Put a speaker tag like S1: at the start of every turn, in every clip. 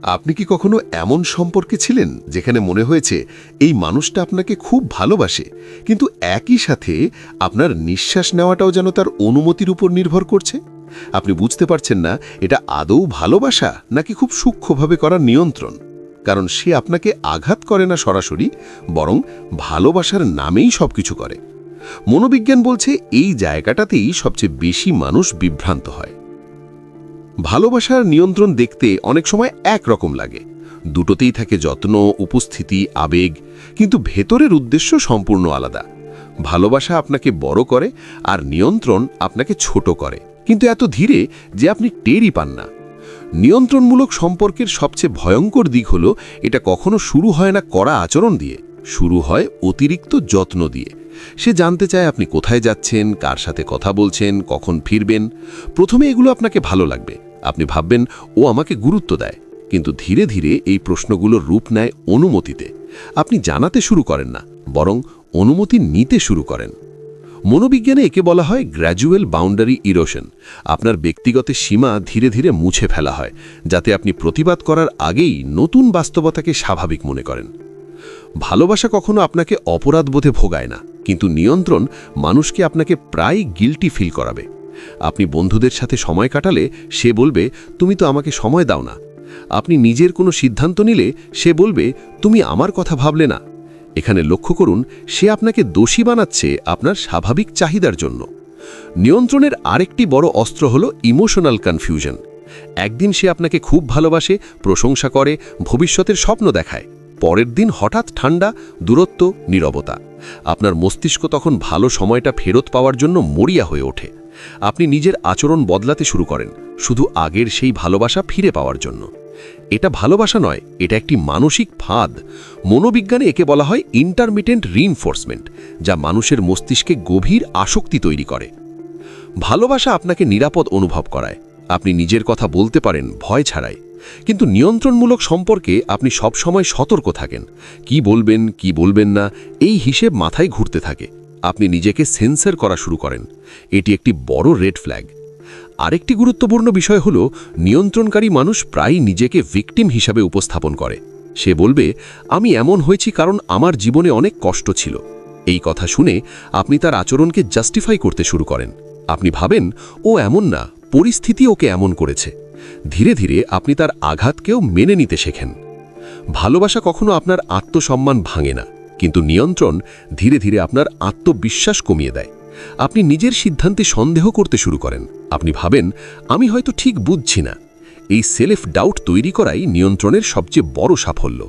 S1: আপনি কি কখনো এমন সম্পর্কে ছিলেন যেখানে মনে হয়েছে এই মানুষটা আপনাকে খুব ভালোবাসে, কিন্তু একই সাথে আপনার নিঃশ্বাস নেওয়াটাও যেন তার অনুমতির উপর নির্ভর করছে? আপনি বুঝতে পারছেন না এটা আদৌ ভালোবাসা নাকি খুব সূক্ষ্মভাবে করা নিয়ন্ত্রণ। কারণ সে আপনাকে আঘাত করে না সরাসরি, বরং ভালোবাসার নামেই সবকিছু করে। মনোবিজ্ঞান বলছে এই জায়গাটাতেই সবচেয়ে বেশি মানুষ বিভ্রান্ত হয়। ভালোবাসার নিয়ন্ত্রণ দেখতে অনেক সময় একরকম লাগে, দুটোতেই থাকে যত্ন, উপস্থিতি, আবেগ, কিন্তু ভেতরের উদ্দেশ্য সম্পূর্ণ আলাদা। ভালোবাসা আপনাকে বড় করে আর নিয়ন্ত্রণ আপনাকে ছোট করে, কিন্তু এত ধীরে যে আপনি টেরই পান না। নিয়ন্ত্রণমূলক সম্পর্কের সবচেয়ে ভয়ঙ্কর দিক হলো এটা কখনো শুরু হয় না কড়া আচরণ দিয়ে, শুরু হয় অতিরিক্ত যত্ন দিয়ে। সে জানতে চায় আপনি কোথায় যাচ্ছেন, কার সাথে কথা বলছেন, কখন ফিরবেন। প্রথমে এগুলো আপনাকে ভালো লাগবে, আপনি ভাববেন ও আমাকে গুরুত্ব দেয়, কিন্তু ধীরে ধীরে এই প্রশ্নগুলোর রূপ নেয় অনুমতিতে। আপনি জানাতে শুরু করেন না, বরং অনুমতি নিতে শুরু করেন। মনোবিজ্ঞানে একে বলা হয় গ্র্যাজুয়াল বাউন্ডারি ইরোশন। আপনার ব্যক্তিগত সীমা ধীরে ধীরে মুছে ফেলা হয়, যাতে আপনি প্রতিবাদ করার আগেই নতুন বাস্তবতাকে স্বাভাবিক মনে করেন। ভালোবাসা কখনো আপনাকে অপরাধবোধে ভোগায় না, কিন্তু নিয়ন্ত্রণ মানুষকে আপনাকে প্রায় গিল্টি ফিল করাবে। আপনি বন্ধুদের সাথে সময় কাটালে সে বলবে, তুমি তো আমাকে সময় দাও না। আপনি নিজের কোনো সিদ্ধান্ত নিলে সে বলবে, তুমি আমার কথা ভাবলে না। এখানে লক্ষ্য করুন, সে আপনাকে দোষী বানাচ্ছে আপনার স্বাভাবিক চাহিদার জন্য। নিয়ন্ত্রণের আরেকটি বড় অস্ত্র হল ইমোশনাল কনফিউশন। একদিন সে আপনাকে খুব ভালোবাসে, প্রশংসা করে, ভবিষ্যতের স্বপ্ন দেখায়। পরের দিন হঠাৎ ঠান্ডা, দূরত্ব, নীরবতা। আপনার মস্তিষ্ক তখন ভালো সময়টা ফেরত পাওয়ার জন্য মরিয়া হয়ে ওঠে। আপনি নিজের আচরণ বদলাতে শুরু করেন, শুধু আগের সেই ভালোবাসা ফিরে পাওয়ার জন্য। এটা ভালোবাসা নয়, এটা একটি মানসিক ফাঁদ। মনোবিজ্ঞানে একে বলা হয় ইন্টারমিটেন্ট রিইনফোর্সমেন্ট, যা মানুষের মস্তিষ্কে গভীর আসক্তি তৈরি করে। ভালোবাসা আপনাকে নিরাপদ অনুভব করায়, আপনি নিজের কথা বলতে পারেন ভয় ছাড়াই। কিন্তু নিয়ন্ত্রণমূলক সম্পর্কে আপনি সব সময় সতর্ক থাকেন, কি বলবেন কি বলবেন না, এই হিসেব মাথায় ঘুরতে থাকে। আপনি নিজেকে সেন্সর করা শুরু করেন। এটি একটি বড় রেড ফ্ল্যাগ। আরেকটি গুরুত্বপূর্ণ বিষয় হল, নিয়ন্ত্রণকারী মানুষ প্রায়ই নিজেকে ভিকটিম হিসাবে উপস্থাপন করে। সে বলবে, আমি এমন হয়েছি কারণ আমার জীবনে অনেক কষ্ট ছিল। এই কথা শুনে আপনি তার আচরণকে জাস্টিফাই করতে শুরু করেন। আপনি ভাবেন, ও এমন না, পরিস্থিতি ওকে এমন করেছে। ধীরে ধীরে আপনি তার আঘাতকেও মেনে নিতে শেখেন। ভালোবাসা কখনো আপনার আত্মসম্মান ভাঙে না, কিন্তু নিয়ন্ত্রণ ধীরে ধীরে আপনার আত্মবিশ্বাস কমিয়ে দেয়। আপনি নিজের সিদ্ধান্তে সন্দেহ করতে শুরু করেন। আপনি ভাবেন, আমি হয়তো ঠিক বুঝছি না। এই সেলফ ডাউট তৈরি করাই নিয়ন্ত্রণের সবচেয়ে বড় সাফল্য।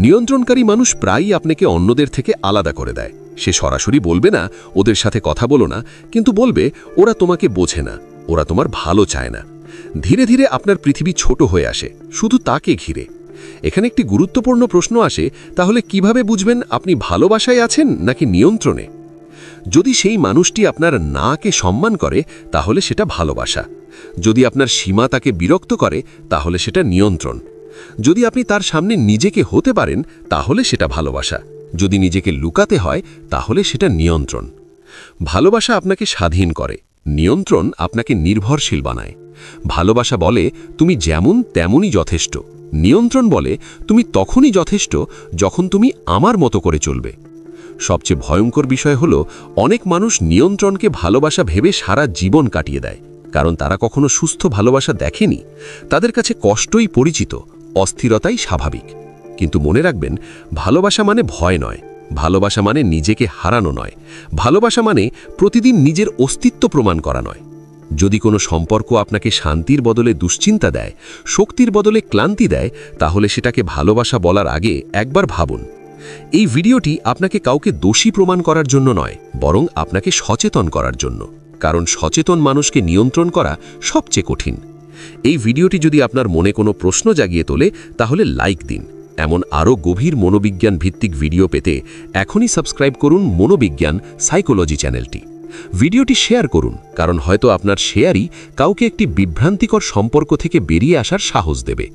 S1: নিয়ন্ত্রণকারী মানুষ প্রায়ই আপনাকে অন্যদের থেকে আলাদা করে দেয়। সে সরাসরি বলবে না, ওদের সাথে কথা বলো না, কিন্তু বলবে, ওরা তোমাকে বোঝে না, ওরা তোমার ভালো চায় না। ধীরে ধীরে আপনার পৃথিবী ছোট হয়ে আসে, শুধু তাকে ঘিরে। এখানে একটি গুরুত্বপূর্ণ প্রশ্ন আসে, তাহলে কিভাবে বুঝবেন আপনি ভালোবাসায় আছেন নাকি নিয়ন্ত্রণে? যদি সেই মানুষটি আপনার নাকে সম্মান করে, তাহলে সেটা ভালোবাসা। যদি আপনার সীমা তাকে বিরক্ত করে, তাহলে সেটা নিয়ন্ত্রণ। যদি আপনি তার সামনে নিজেকে হতে পারেন, তাহলে সেটা ভালোবাসা। যদি নিজেকে লুকাতে হয়, তাহলে সেটা নিয়ন্ত্রণ। ভালোবাসা আপনাকে স্বাধীন করে, নিয়ন্ত্রণ আপনাকে নির্ভরশীল বানায়। ভালোবাসা বলে, তুমি যেমন তেমনই যথেষ্ট। নিয়ন্ত্রণ বলে, তুমি তখনই যথেষ্ট যখন তুমি আমার মতো করে চলবে। সবচেয়ে ভয়ঙ্কর বিষয় হলো, অনেক মানুষ নিয়ন্ত্রণকে ভালোবাসা ভেবে সারা জীবন কাটিয়ে দেয়, কারণ তারা কখনো সুস্থ ভালোবাসা দেখেনি। তাদের কাছে কষ্টই পরিচিত, অস্থিরতাই স্বাভাবিক। কিন্তু মনে রাখবেন, ভালোবাসা মানে ভয় নয়, ভালোবাসা মানে নিজেকে হারানো নয়, ভালোবাসা মানে প্রতিদিন নিজের অস্তিত্ব প্রমাণ করা নয়। যদি কোনো সম্পর্ক আপনাকে শান্তির বদলে দুশ্চিন্তা দেয়, শক্তির বদলে ক্লান্তি দেয়, তাহলে সেটাকে ভালোবাসা বলার আগে একবার ভাবুন। এই ভিডিওটি আপনাকে কাউকে দোষী প্রমাণ করার জন্য নয়, বরং আপনাকে সচেতন করার জন্য। কারণ সচেতন মানুষকে নিয়ন্ত্রণ করা সবচেয়ে কঠিন। এই ভিডিওটি যদি আপনার মনে কোনো প্রশ্ন জাগিয়ে তোলে, তাহলে লাইক দিন। এমন আরও গভীর মনোবিজ্ঞান ভিত্তিক ভিডিও পেতে এখনই সাবস্ক্রাইব করুন মনোবিজ্ঞান সাইকোলজি চ্যানেলটি। ভিডিওটি শেয়ার করুন, কারণ হয়তো আপনার শেয়ারই কাউকে একটি বিভ্রান্তিকর সম্পর্ক থেকে বেরিয়ে আসার সাহস দেবে।